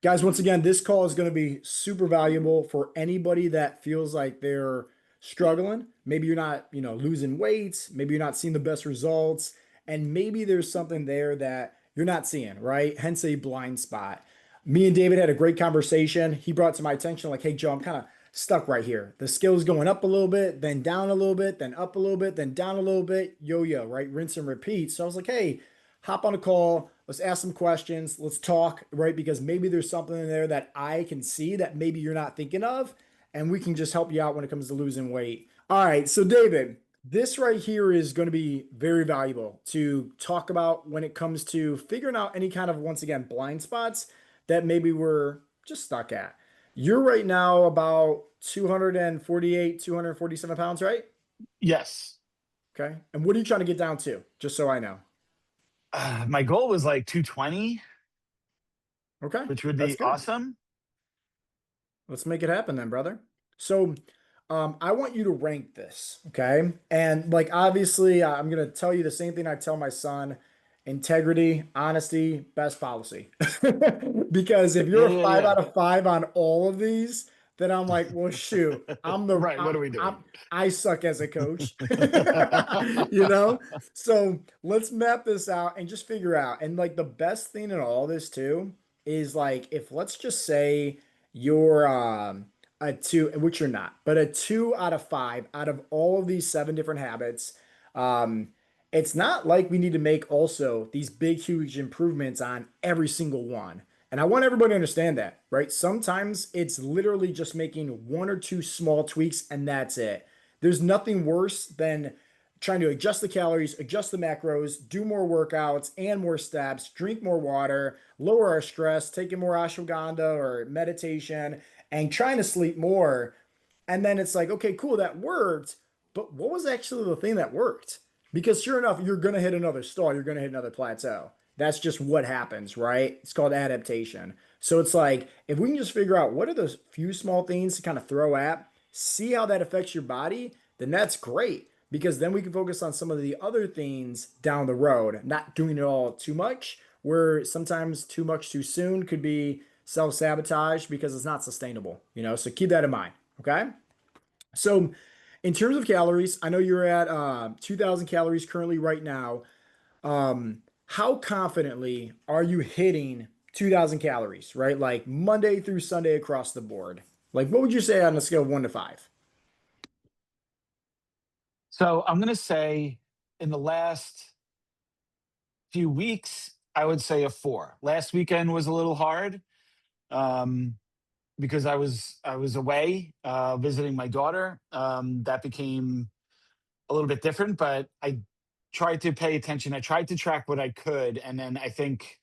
Guys, once again, this call is going to be super valuable for anybody that feels like they're struggling. Maybe you're not, losing weight. Maybe you're not seeing the best results. And maybe there's something there that you're not seeing, right? Hence a blind spot. Me and David had a great conversation. He brought to my attention, like, hey, Joe, I'm kind of stuck right here. The scale's going up a little bit, then down a little bit, then up a little bit, then down a little bit, yo-yo, right? Rinse and repeat. So I was like, hey, hop on a call. Let's ask some questions. Let's talk, right? Because maybe there's something in there that I can see that maybe you're not thinking of, and we can just help you out when it comes to losing weight. All right. So, David, this right here is going to be very valuable to talk about when it comes to figuring out any kind of, once again, blind spots that maybe we're just stuck at. You're right now about 248, 247 pounds, right? Yes. Okay. And what are you trying to get down to? Just so I know. My goal was like 220, Okay. which would That's be good. awesome. Let's make it happen then, brother. So, I want you to rank this, okay? And like obviously, I'm gonna tell you the same thing I tell my son: integrity, honesty, best policy. Because if you're Yeah, a yeah, five yeah. out of five on all of these, then I'm like, well, shoot, Right. What are we doing? I suck as a coach, you know. So let's map this out and just figure out. And like the best thing in all this too is like if let's just say you're a two, which you're not, but a 2 out of 5 out of all of these 7 different habits. Um, it's not like we need to make also these big, huge improvements on every single one. And I want everybody to understand that, right? Sometimes it's literally just making 1 or 2 small tweaks and that's it. There's nothing worse than trying to adjust the calories, adjust the macros, do more workouts and more steps, drink more water, lower our stress, taking more ashwagandha or meditation, and trying to sleep more. And then it's like, okay, cool, that worked. But what was actually the thing that worked? Because sure enough, you're going to hit another stall, you're going to hit another plateau. That's just what happens, right? It's called adaptation. So it's like, if we can just figure out what are those few small things to kind of throw at, see how that affects your body, then that's great. Because then we can focus on some of the other things down the road, not doing it all too much, where sometimes too much too soon could be self-sabotage because it's not sustainable, So keep that in mind, okay? So in terms of calories, I know you're at 2,000 calories currently right now. How confidently are you hitting 2,000 calories, right? Like Monday through Sunday across the board. Like what would you say on a scale of 1 to 5? So I'm going to say in the last few weeks, I would say a 4. Last weekend was a little hard um, because I was away visiting my daughter. That became a little bit different, but I tried to pay attention. I tried to track what I could, and then I think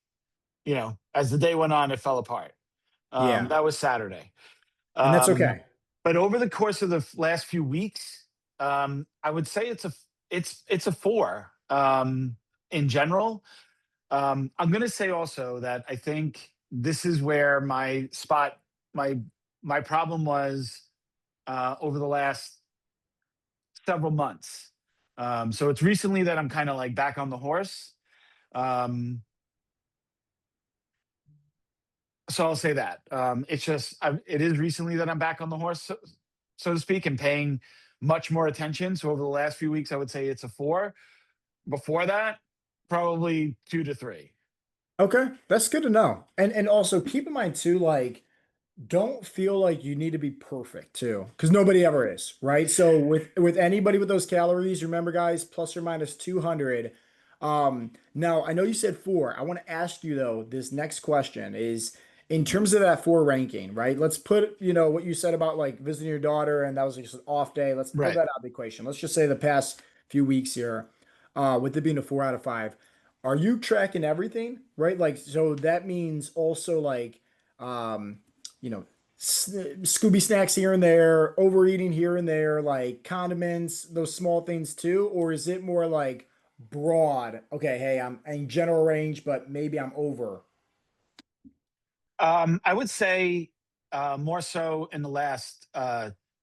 as the day went on, it fell apart. Yeah, That was Saturday. and that's Um, okay. but over the course of the last few weeks, I would say it's a 4 in general. I'm going to say also that I think this is where my my problem was over the last several months. So it's recently that I'm kind of like back on the horse. Um, so I'll say that it is recently that I'm back on the horse, so to speak, and paying much more attention. So over the last few weeks, I would say it's a 4. Before that, probably 2 to 3. Okay, that's good to know. And also keep in mind too, like don't feel like you need to be perfect too, because nobody ever is, right? So with anybody with those calories, remember guys, plus or minus 200. Now I know you said 4. I want to ask you though, this next question is in terms of that 4 ranking, right? Let's put, what you said about like visiting your daughter and that was just an off day. Let's pull Right. that out of the equation. Let's just say the past few weeks here, with it being a 4 out of 5. Are you tracking everything, right? Like, so that means also like, um, you know, Scooby snacks here and there, overeating here and there, like condiments, those small things too? Or is it more like broad? Okay, hey, I'm in general range, but maybe I'm over. I would say more so in the last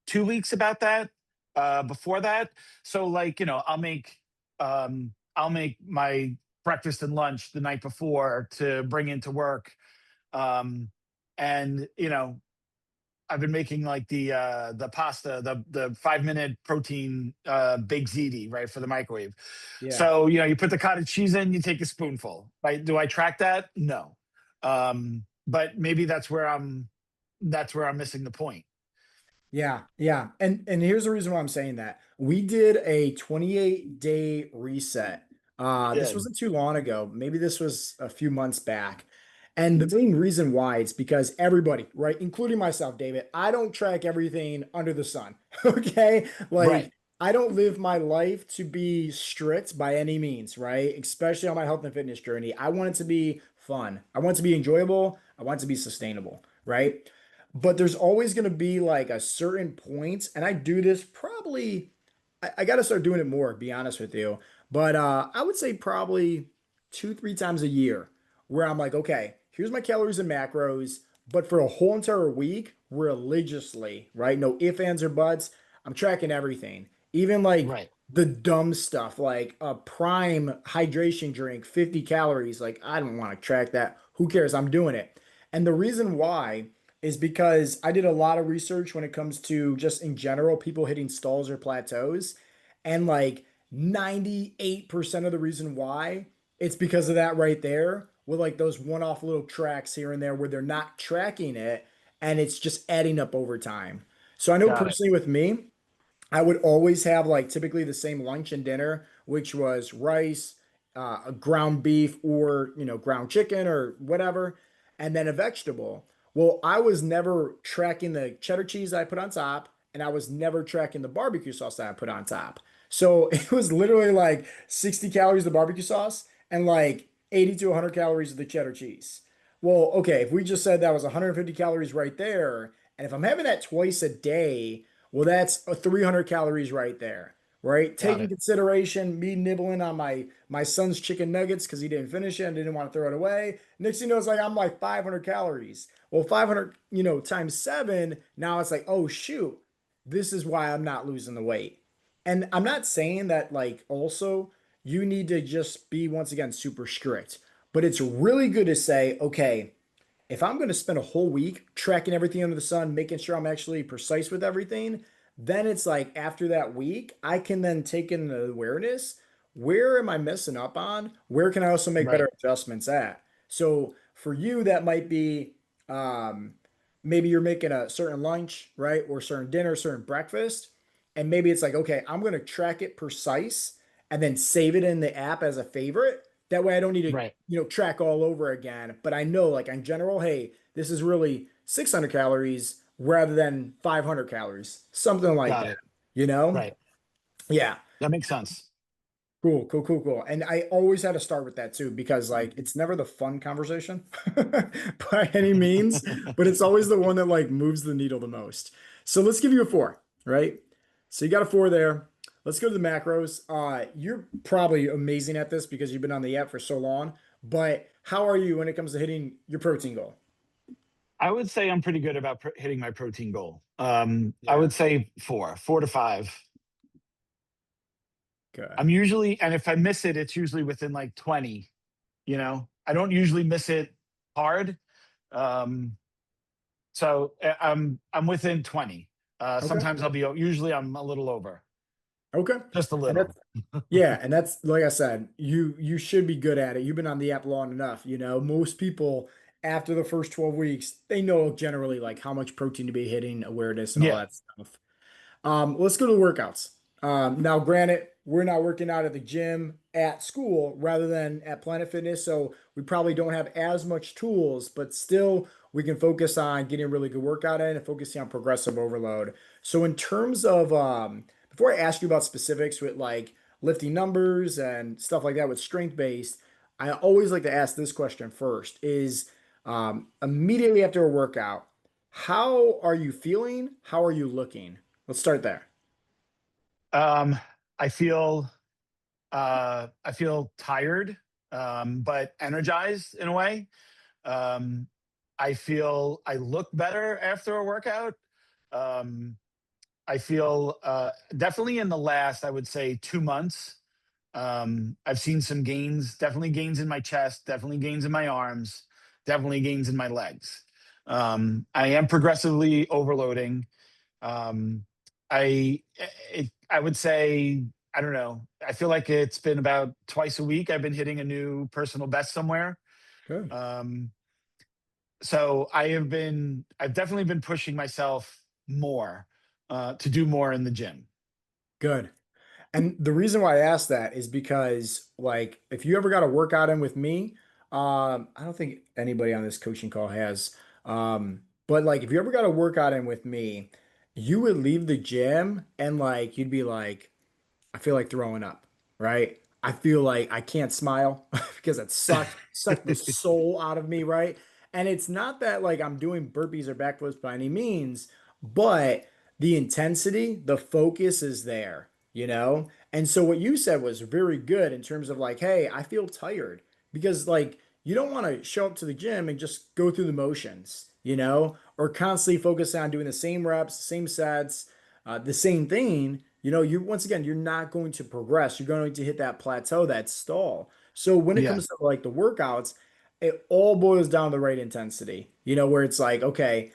2 weeks about that. Before that, so like I'll make my breakfast and lunch the night before to bring into work. Um, and I've been making like the pasta, the 5 minute protein baked ziti, right, for the microwave. Yeah. So you put the cottage cheese in, you take a spoonful. Right? Do I track that? No. But maybe that's where I'm missing the point. Yeah, yeah. And here's the reason why I'm saying that. We did a 28-day reset. This Did. wasn't too long ago. Maybe this was a few months back. And the main reason why it's because everybody, right, including myself, David, I don't track everything under the sun. Okay? Right. Like I don't live my life to be strict by any means, right? Especially on my health and fitness journey. I want it to be fun. I want it to be enjoyable. I want it to be sustainable, right? But there's always going to be like a certain point, and I do this probably, I got to start doing it more, to be honest with you. But I would say probably 2, 3 times a year where I'm like, okay, here's my calories and macros, but for a whole entire week, religiously, right? No ifs, ands, or buts. I'm tracking everything, even like Right. the dumb stuff, like a prime hydration drink, 50 calories. Like, I don't want to track that. Who cares? I'm doing it. And the reason why is because I did a lot of research when it comes to just in general people hitting stalls or plateaus. And like 98% of the reason why it's because of that right there, with like those one off little tracks here and there where they're not tracking it and it's just adding up over time. So I know Got it. personally with me, I would always have like typically the same lunch and dinner, which was rice, a ground beef, or ground chicken or whatever, and then a vegetable. Well, I was never tracking the cheddar cheese I put on top, and I was never tracking the barbecue sauce that I put on top. So it was literally like 60 calories of the barbecue sauce and like 80 to 100 calories of the cheddar cheese. Well, okay, if we just said that was 150 calories right there, and if I'm having that twice a day, well, that's a 300 calories right there, right? Got Taking it. consideration me nibbling on my son's chicken nuggets because he didn't finish it and didn't want to throw it away. Next thing you know, it's like I'm like 500 calories. Well, 500, times seven, now it's like, oh shoot, this is why I'm not losing the weight. And I'm not saying that like also you need to just be once again super strict, but it's really good to say, okay, if I'm going to spend a whole week tracking everything under the sun, making sure I'm actually precise with everything, then it's like after that week, I can then take in the awareness. Where am I messing up on? Where can I also make better Right. adjustments at? So for you, that might be um, maybe you're making a certain lunch, right? Or certain dinner, certain breakfast. And maybe it's like, okay, I'm going to track it precise and then save it in the app as a favorite. That way I don't need to Right. track all over again. But I know, like in general, hey, this is really 600 calories rather than 500 calories, something like Got that. it. You know? Right. Yeah. That makes sense. Cool, cool, cool, cool. And I always had to start with that too, because like it's never the fun conversation by any means, but it's always the one that like moves the needle the most. So let's give you a four, right? So you got a four there. Let's go to the macros. You're probably amazing at this because you've been on the app for so long, but how are you when it comes to hitting your protein goal? I would say I'm pretty good about hitting my protein goal. I Yeah. would say four to five. Okay. I'm usually, and if I miss it, it's usually within like 20. I don't usually miss it hard. Um, so I'm within 20. Okay. Sometimes I'll be, usually I'm a little over, Okay. just a And little. that's Yeah, and that's like I said, you should be good at it. You've been on the app long enough. Most people after the first 12 weeks, they know generally like how much protein to be hitting, awareness, and all Yeah. that stuff. Let's go to the workouts. Now, granted, we're not working out at the gym at school rather than at Planet Fitness, so we probably don't have as much tools, but still we can focus on getting a really good workout in and focusing on progressive overload. So, in terms of before I ask you about specifics with like lifting numbers and stuff like that with strength based, I always like to ask this question first: is immediately after a workout, how are you feeling? How are you looking? Let's start there. Um, I feel, I feel tired, but energized in a way. Um, I look better after a workout. Um, I feel, definitely in the last, I would say, 2 months. I've seen some gains, definitely gains in my chest, definitely gains in my arms, definitely gains in my legs. I am progressively overloading. Um, I would say, I don't know. I feel like it's been about twice a week. I've been hitting a new personal best somewhere. Good. Um, so I've definitely been pushing myself more to do more in the gym. Good. And the reason why I asked that is because, like, if you ever got a workout in with me, I don't think anybody on this coaching call has. But like, if you ever got a workout in with me, you would leave the gym and like you'd be like, I feel like throwing up, right? I feel like I can't smile because it sucked the soul out of me, right? And it's not that like I'm doing burpees or backflips by any means, but the intensity, the focus is there, you know? And so what you said was very good in terms of like, hey, I feel tired because like you don't want to show up to the gym and just go through the motions, you know, or constantly focus on doing the same reps, same sets, the same thing, you know, you once again, you're not going to progress. You're going to hit that plateau, that stall. So when it Yeah, comes to like the workouts, it all boils down to the right intensity, you know, where it's like, okay,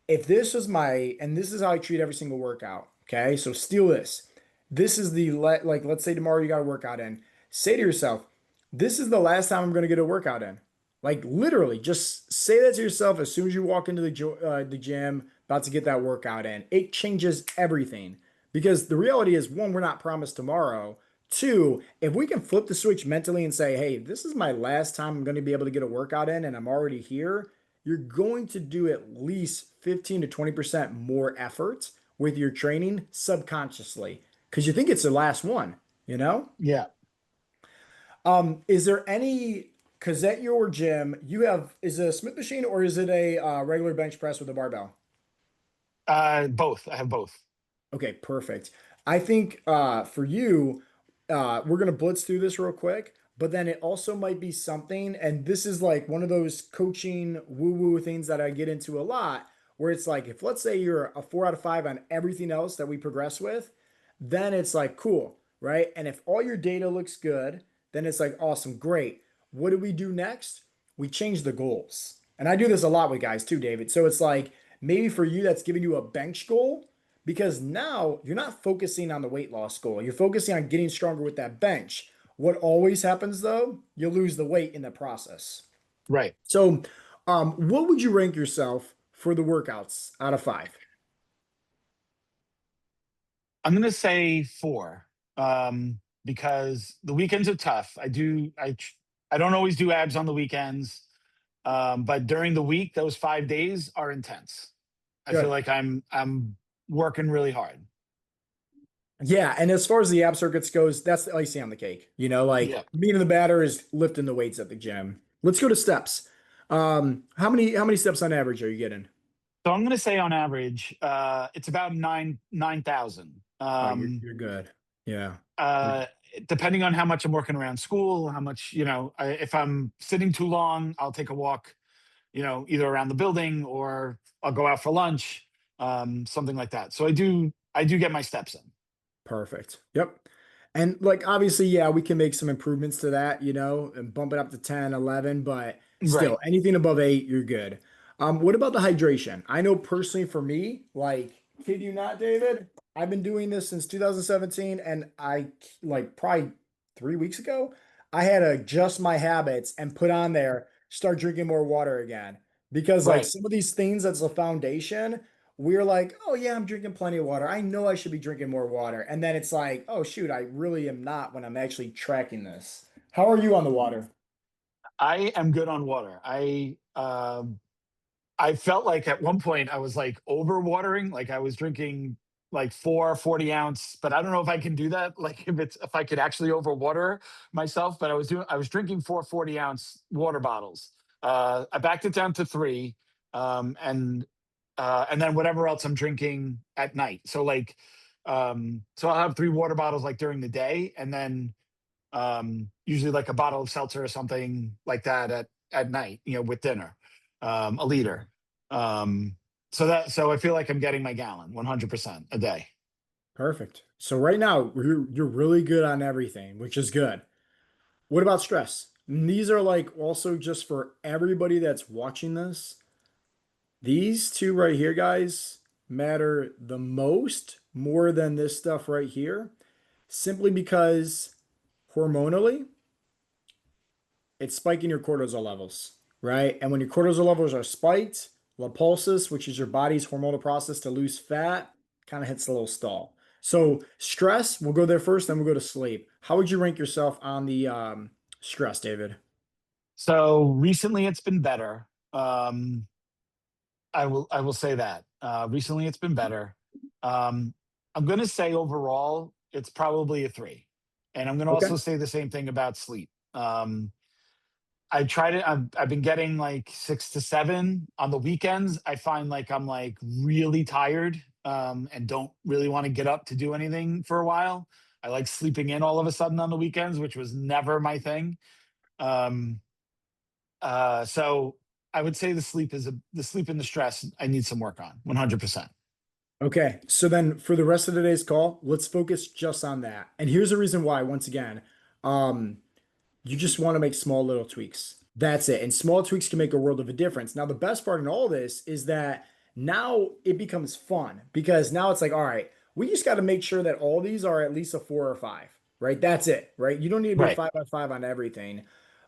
if this was my, and this is how I treat every single workout. Okay. So steal this. This is like, let's say tomorrow you got a workout in. Say to yourself, this is the last time I'm going to get a workout in. Like literally, just say that to yourself as soon as you walk into the gym, about to get that workout in. It changes everything because the reality is, one, we're not promised tomorrow. Two, if we can flip the switch mentally and say, hey, this is my last time I'm going to be able to get a workout in, and I'm already here, you're going to do at least 15 to 20% more effort with your training subconsciously because you think it's the last one, you know? yeah. Is there any, because at your gym, you have, is it a Smith machine or is it a regular bench press with a barbell? Both. I have both. Okay, perfect. I think for you, we're gonna blitz through this real quick, but then it also might be something, and this is like one of those coaching woo-woo things that I get into a lot, where it's like if let's say you're a 4 out of 5 on everything else that we progress with, then it's like cool, right? And if all your data looks good, then it's like awesome, great. What do we do next? We change the goals. And I do this a lot with guys too, David. So it's like maybe for you that's giving you a bench goal because now you're not focusing on the weight loss goal. You're focusing on getting stronger with that bench. What always happens though, you lose the weight in the process. Right. So, what would you rank yourself for the workouts out of 5? I'm gonna say four, because the weekends are tough. I don't always do abs on the weekends, but during the week, those 5 days are intense. I feel Good. like I'm working really hard. Yeah, and as far as the ab circuits goes, that's the icing on the cake. You know, like Yeah. meat in the batter is lifting the weights at the gym. Let's go to steps. How many steps on average are you getting? So I'm gonna say on average, it's about 9,000. Oh, you're good. Yeah. Uh, Depending on how much I'm working around school, how much, if I'm sitting too long, I'll take a walk, either around the building or I'll go out for lunch, something like that. So I do get my steps in. Perfect. Yep. And like obviously, yeah, we can make some improvements to that, you know, and bump it up to 10, 11, but still Right. anything above 8, you're good. What about the hydration? I know personally for me, like, kid you not, David, I've been doing this since 2017, and I like probably 3 weeks ago, I had to adjust my habits and put on there, start drinking more water again. Because like Right. some of these things that's the foundation we're like, oh yeah, I'm drinking plenty of water. I know I should be drinking more water. And then it's like, oh shoot, I really am not when I'm actually tracking this. How are you on the water? I am good on water. I felt like at one point I was like overwatering, like I was drinking like 4 40 ounce, but I don't know if I can do that. Like if I could actually overwater myself, but I was drinking 4 40 ounce water bottles. I backed it down to three, and then whatever else I'm drinking at night. So I'll have three water bottles like during the day, and then usually like a bottle of seltzer or something like that at night, with dinner, a liter. Um, so I feel like I'm getting my gallon 100% a day. Perfect. So right now you're really good on everything, which is good. What about stress? And these are like also just for everybody that's watching this. These two right here, guys, matter the most more than this stuff right here, simply because hormonally, it's spiking your cortisol levels, right? And when your cortisol levels are spiked, lipolysis, which is your body's hormonal process to lose fat, kind of hits a little stall. So stress, we'll go there first, then we'll go to sleep. How would you rank yourself on the stress, David? So recently it's been better. I will say that. Recently it's been better. Um, I'm going to say overall it's probably a 3. And I'm going to Okay. also say the same thing about sleep. I try to I've been getting like 6 to 7 on the weekends. I find like I'm like really tired and don't really want to get up to do anything for a while. I like sleeping in all of a sudden on the weekends, which was never my thing. Um, so I would say the sleep and the stress I need some work on 100%. Okay. So then for the rest of today's call, let's focus just on that. And here's the reason why, once again. Um, You just want to make small little tweaks. That's it. And small tweaks can make a world of a difference. Now, the best part in all this is that now it becomes fun because now it's like, all right, we just got to make sure that all these are at least a 4 or 5, right? That's it, right? You don't need to be a Right. 5 by 5 on everything.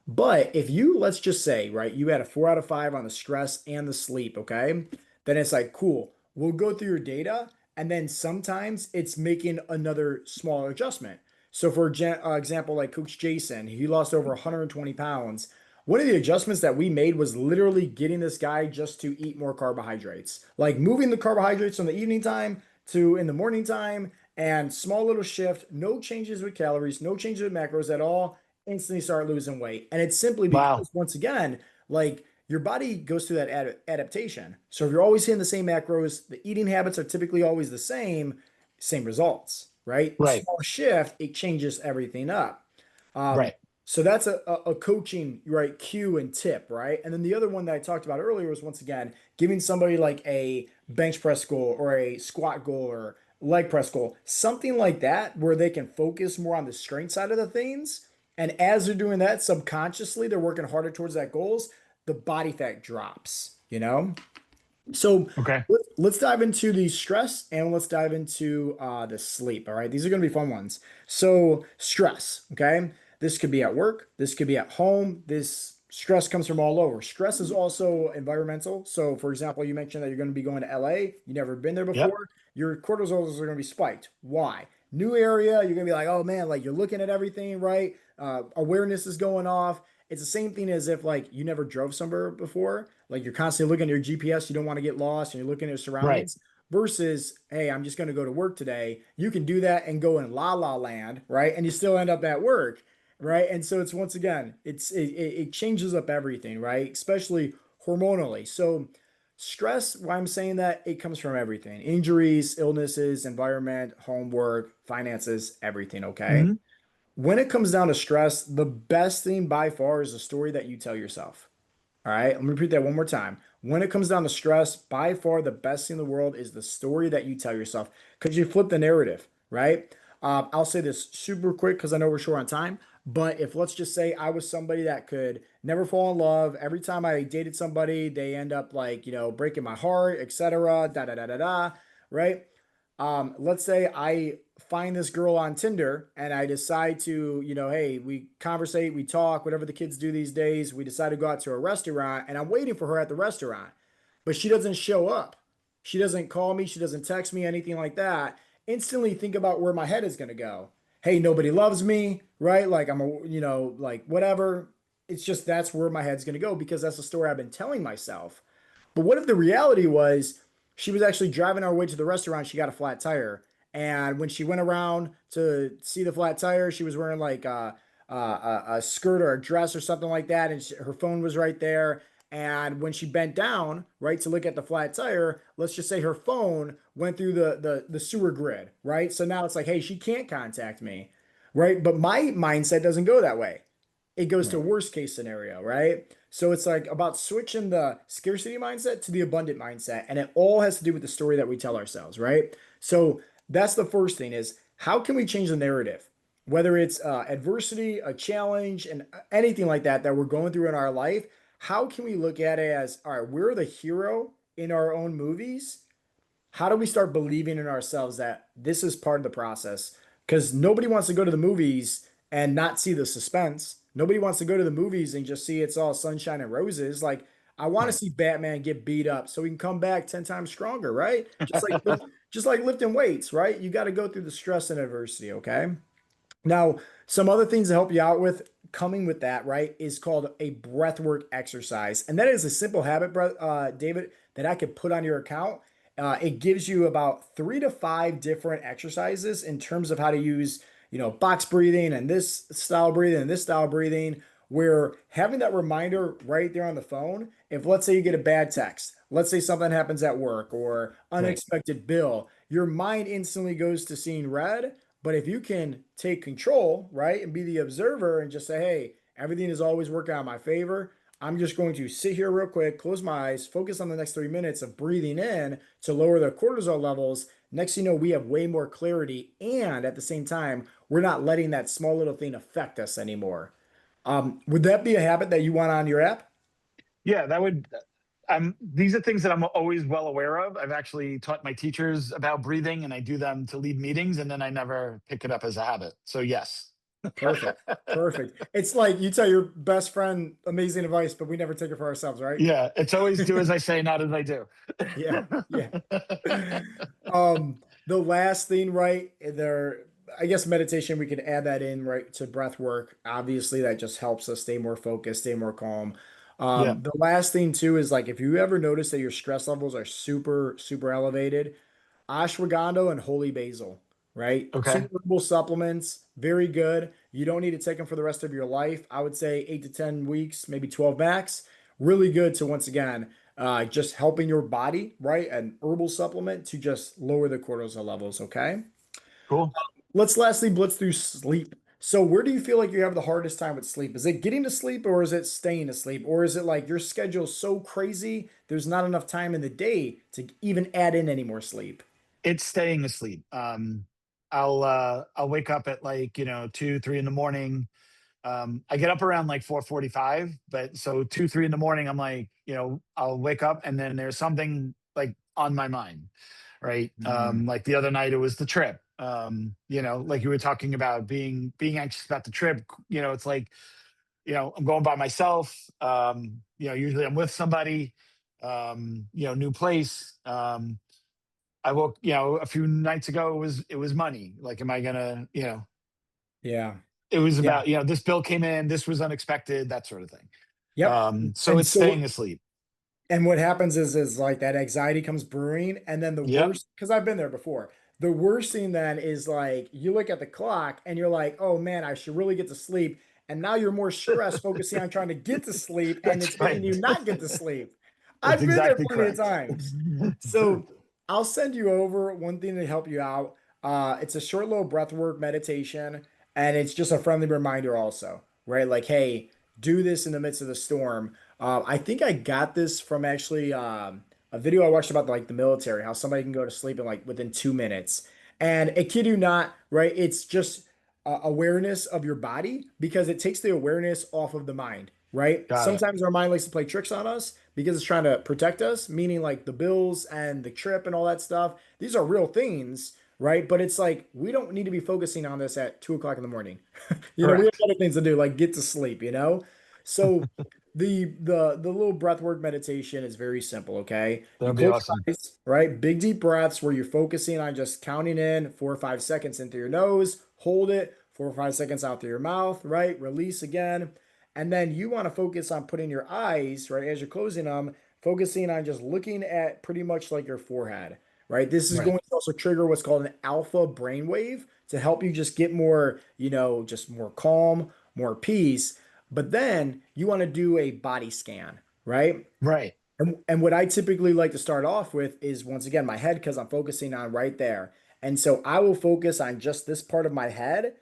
But if you, let's just say, right, you had a 4 out of 5 on the stress and the sleep, okay? Then it's like, cool, we'll go through your data. And then sometimes it's making another smaller adjustment. So, for example, like Coach Jason, he lost over 120 pounds. One of the adjustments that we made was literally getting this guy just to eat more carbohydrates, like moving the carbohydrates from the evening time to in the morning time, and small little shift, no changes with calories, no changes with macros at all, instantly start losing weight. And it's simply Wow. because, once again, like your body goes through that adaptation. So if you're always hitting the same macros, the eating habits are typically always the same results, right? Right. Small shift, it changes everything up. Um, Right. so that's a coaching, right, cue and tip, right? And then the other one that I talked about earlier was, once again, giving somebody like a bench press goal or a squat goal or leg press goal, something like that, where they can focus more on the strength side of the things. And as they're doing that subconsciously, they're working harder towards that goals, the body fat drops, you know? So Okay. let's dive into the stress and let's dive into the sleep. All right. These are going to be fun ones. So, stress. Okay. This could be at work. This could be at home. This stress comes from all over. Stress is also environmental. So, for example, you mentioned that you're going to be going to LA. You've never been there Yep. before. Your cortisols are going to be spiked. Why? New area. You're going to be like, oh man, like you're looking at everything, right? Awareness is going off. It's the same thing as if like you never drove somewhere before, like you're constantly looking at your GPS, you don't want to get lost, and you're looking at your Right. surroundings. Versus, hey, I'm just going to go to work today. You can do that and go in la la land, right? And you still end up at work, right? And so it's, once again, it changes up everything, right? Especially hormonally. So stress, why I'm saying that, it comes from everything: injuries, illnesses, environment, homework, finances, everything. Okay. Hmm. When it comes down to stress, the best thing by far is the story that you tell yourself. All right, let me repeat that one more time. When it comes down to stress, by far the best thing in the world is the story that you tell yourself because you flip the narrative, right? I'll say this super quick because I know we're short on time. But if, let's just say, I was somebody that could never fall in love, every time I dated somebody, they end up like, breaking my heart, etc., da da da da da, right? Let's say I find this girl on Tinder and I decide to, hey, we conversate, we talk, whatever the kids do these days. We decide to go out to a restaurant and I'm waiting for her at the restaurant, but she doesn't show up. She doesn't call me, she doesn't text me, anything like that. Instantly think about where my head is going to go. Hey, nobody loves me, right? Like like whatever. It's just that's where my head's going to go because that's the story I've been telling myself. But what if the reality was she was actually driving our way to the restaurant? She got a flat tire. And when she went around to see the flat tire, she was wearing like a skirt or a dress or something like that. And her phone was right there. And when she bent down, right, to look at the flat tire, let's just say her phone went through the sewer grid, right? So now it's like, hey, she can't contact me, right? But my mindset doesn't go that way. It goes to Right. worst case scenario, right? So it's like about switching the scarcity mindset to the abundant mindset. And it all has to do with the story that we tell ourselves, right? So that's the first thing: is how can we change the narrative? Whether it's adversity, a challenge, and anything like that that we're going through in our life, how can we look at it as, all right, we're the hero in our own movies, how do we start believing in ourselves that this is part of the process? Because nobody wants to go to the movies and not see the suspense. Nobody wants to go to the movies and just see it's all sunshine and roses. Like, I want to Right. see Batman get beat up so he can come back 10 times stronger, right? Just like lifting weights, right? You got to go through the stress and adversity, okay? Now, some other things to help you out with coming with that, right, is called a breathwork exercise. And that is a simple habit, David, that I could put on your account. It gives you about 3 to 5 different exercises in terms of how to use, box breathing and this style breathing and this style breathing, where having that reminder right there on the phone, if let's say you get a bad text, let's say something happens at work or Right. unexpected bill, your mind instantly goes to seeing red. But if you can take control, right, and be the observer and just say, hey, everything is always working out in my favor. I'm just going to sit here real quick, close my eyes, focus on the next 3 minutes of breathing in to lower the cortisol levels. Next thing you know, we have way more clarity. And at the same time, we're not letting that small little thing affect us anymore. Would that be a habit that you want on your app? Yeah, that would. These are things that I'm always well aware of. I've actually taught my teachers about breathing, and I do them to lead meetings, and then I never pick it up as a habit. So yes. Perfect. Perfect. It's like you tell your best friend amazing advice, but we never take it for ourselves, right? Yeah, it's always do as I say, not as I do. Yeah. Yeah. The last thing, right, there, I guess meditation, we could add that in, right, to breath work. Obviously, that just helps us stay more focused, stay more calm. Yeah. The last thing too is like if you ever notice that your stress levels are super, super elevated, ashwagandha and holy basil, right? Two Okay. herbal supplements, very good. You don't need to take them for the rest of your life. I would say 8 to 10 weeks, maybe 12 max. Really good to once again, just helping your body, right? An herbal supplement to just lower the cortisol levels, okay? Cool. Let's lastly blitz through sleep. So, where do you feel like you have the hardest time with sleep? Is it getting to sleep or is it staying asleep? Or is it like your schedule's so crazy, there's not enough time in the day to even add in any more sleep? It's staying asleep. I'll wake up at like 2, 3 in the morning. I get up around like 4:45, but so 2, 3 in the morning, I'm like, I'll wake up and then there's something like on my mind, right? Mm, Like the other night, it was the trip. Like you were talking about being anxious about the trip. It's like, I'm going by myself. Usually I'm with somebody. New place. I woke, a few nights ago. It was money. Like, am I gonna, yeah. it was Yeah. about, this bill came in, this was unexpected, that sort of thing. Yep. So And it's staying so asleep. and what happens is like that anxiety comes brewing, and then the Yep. worst, because I've been there before. The worst thing then is like you look at the clock and you're like, oh man, I should really get to sleep. And now you're more stressed focusing on trying to get to sleep, and it's That's making right. you not get to sleep. That's I've been there exactly plenty of correct. times. So I'll send you over one thing to help you out. It's a short little breathwork meditation, and it's just a friendly reminder also, right? Like, hey, do this in the midst of the storm. I think I got this from actually a video I watched about like the military, how somebody can go to sleep in like within 2 minutes. And it kid you not, right? It's just awareness of your body because it takes the awareness off of the mind, right? Got it. Sometimes our mind likes to play tricks on us because it's trying to protect us, meaning like the bills and the trip and all that stuff. These are real things, right? But it's like we don't need to be focusing on this at 2 o'clock in the morning. We have Correct. other things to do, like get to sleep. So the little breathwork meditation is very simple, okay? You That'll be close awesome. your eyes, right? Big deep breaths where you're focusing on just counting in 4 or 5 seconds into your nose, hold it 4 or 5 seconds out through your mouth, right? Release again. And then you want to focus on putting your eyes, right, as you're closing them, focusing on just looking at pretty much like your forehead, right? This is Right. going to also trigger what's called an alpha brainwave to help you just get more, just more calm, more peace. But then you want to do a body scan, right? Right. And what I typically like to start off with is once again my head because I'm focusing on right there. And so I will focus on just this part of my head.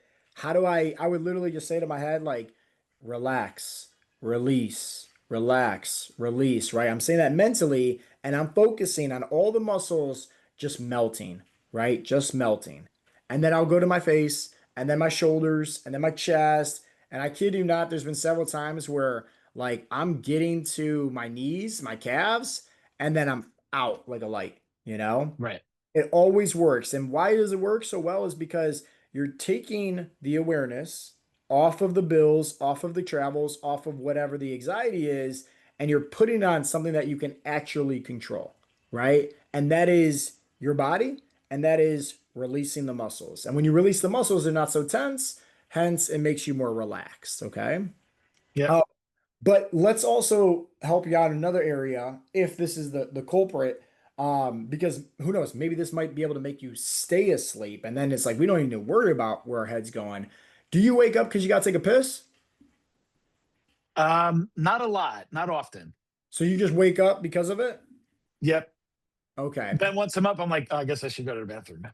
I would literally just say to my head, like, relax, release, relax, release, right? I'm saying that mentally, and I'm focusing on all the muscles just melting, right? Just melting. And then I'll go to my face, and then my shoulders, and then my chest. And I kid you not, there's been several times where like I'm getting to my knees, my calves, and then out like a light, you know? Right. It always works. And why does it work so well is because you're taking the awareness off of the bills, off of the travels, off of whatever the anxiety is, and you're putting on something that you can actually control, right? And that is your body, and that is releasing the muscles. And when you release the muscles, they're not so tense, hence it makes you more relaxed, okay? Yep. Uh, but let's also help you out in another area if this is the culprit. Because who knows, maybe this might be able to make you stay asleep, and then it's like we don't even need to worry about where our head's going. Do you wake up because you got to take a piss? Not a lot, not often. So you just wake up because of it? Yep. Okay. Then once I'm up, I'm like, "Oh, I guess I should go to the bathroom."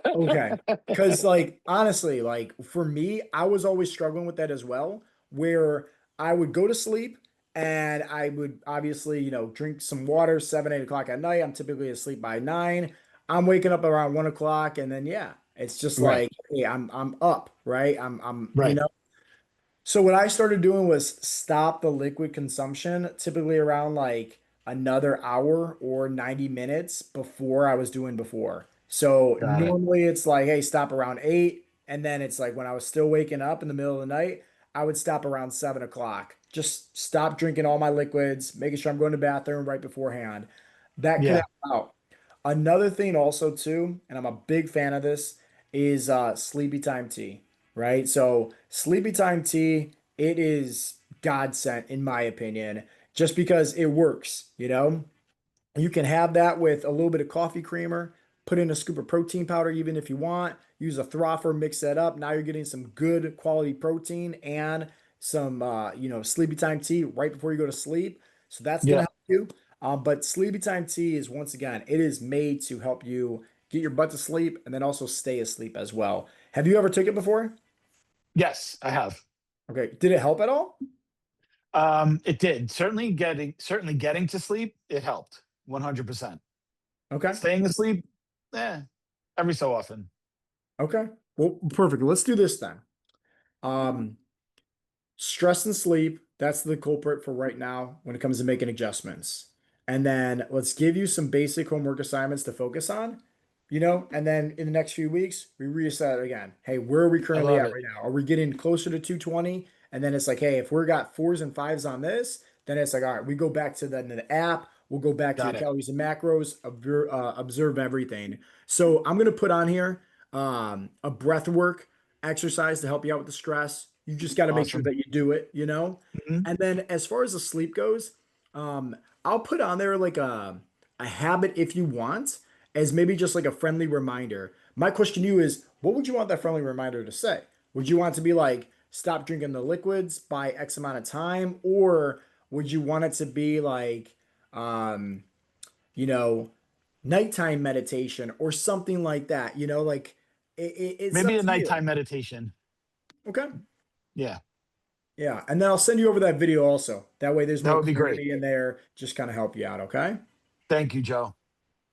Okay. Because, like, honestly, like, for me, I was always struggling with that as well, where I would go to sleep and I would obviously, drink some water, 7, 8 o'clock at night. I'm typically asleep by 9. I'm waking up around 1 o'clock, and then, yeah, it's just Right. like, hey, I'm up, right? I'm, Right. so what I started doing was stop the liquid consumption, typically around like another hour or 90 minutes before I was doing before. So Got it. normally it's like, hey, stop around 8. And then it's like when I was still waking up in the middle of the night, I would stop around 7 o'clock. Just stop drinking all my liquids, making sure I'm going to the bathroom right beforehand. That can Yeah. help out. Another thing also too, and I'm a big fan of this, is sleepy time tea, right? So sleepy time tea, it is God sent in my opinion, just because it works, you know? You can have that with a little bit of coffee creamer, put in a scoop of protein powder, even if you want. Use a frother, mix that up. Now you're getting some good quality protein and some, sleepy time tea right before you go to sleep. So that's going to Yeah. help you. But sleepy time tea is, once again, it is made to help you get your butt to sleep and then also stay asleep as well. Have you ever took it before? Yes, I have. Okay. Did it help at all? It did. Certainly getting to sleep, it helped 100%. Okay. Staying asleep, eh, every so often. Okay. Well, perfect. Let's do this then. Um, Stress and sleep, that's the culprit for right now when it comes to making adjustments. And then let's give you some basic homework assignments to focus on, and then in the next few weeks, we reset it again. Hey, where are we I currently love at it. right now? Are we getting closer to 220? And then it's like, hey, if we're got fours and fives on this, then it's like, all right, we go back to the app. We'll go back to your Got it. calories and macros, observe everything. So I'm going to put on here a breath work exercise to help you out with the stress. You just got to make sure Awesome. that you do it. Mhm. And then as far as the sleep goes, I'll put on there like a habit if you want, as maybe just like a friendly reminder. My question to you is, what would you want that friendly reminder to say? Would you want it to be like, stop drinking the liquids by X amount of time, or would you want it to be like, um, you know, nighttime meditation or something like that? Like it's Maybe up a to you. nighttime meditation. Okay. Yeah, Yeah, and then I'll send you over that video also. That way there's that more would be great. clarity in there, just kind of help you out, okay? Thank you, Joe.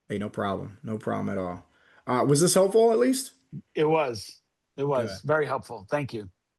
Hey, no problem. No problem at all. Was this helpful at least? It was. It was Good. very helpful. Thank you.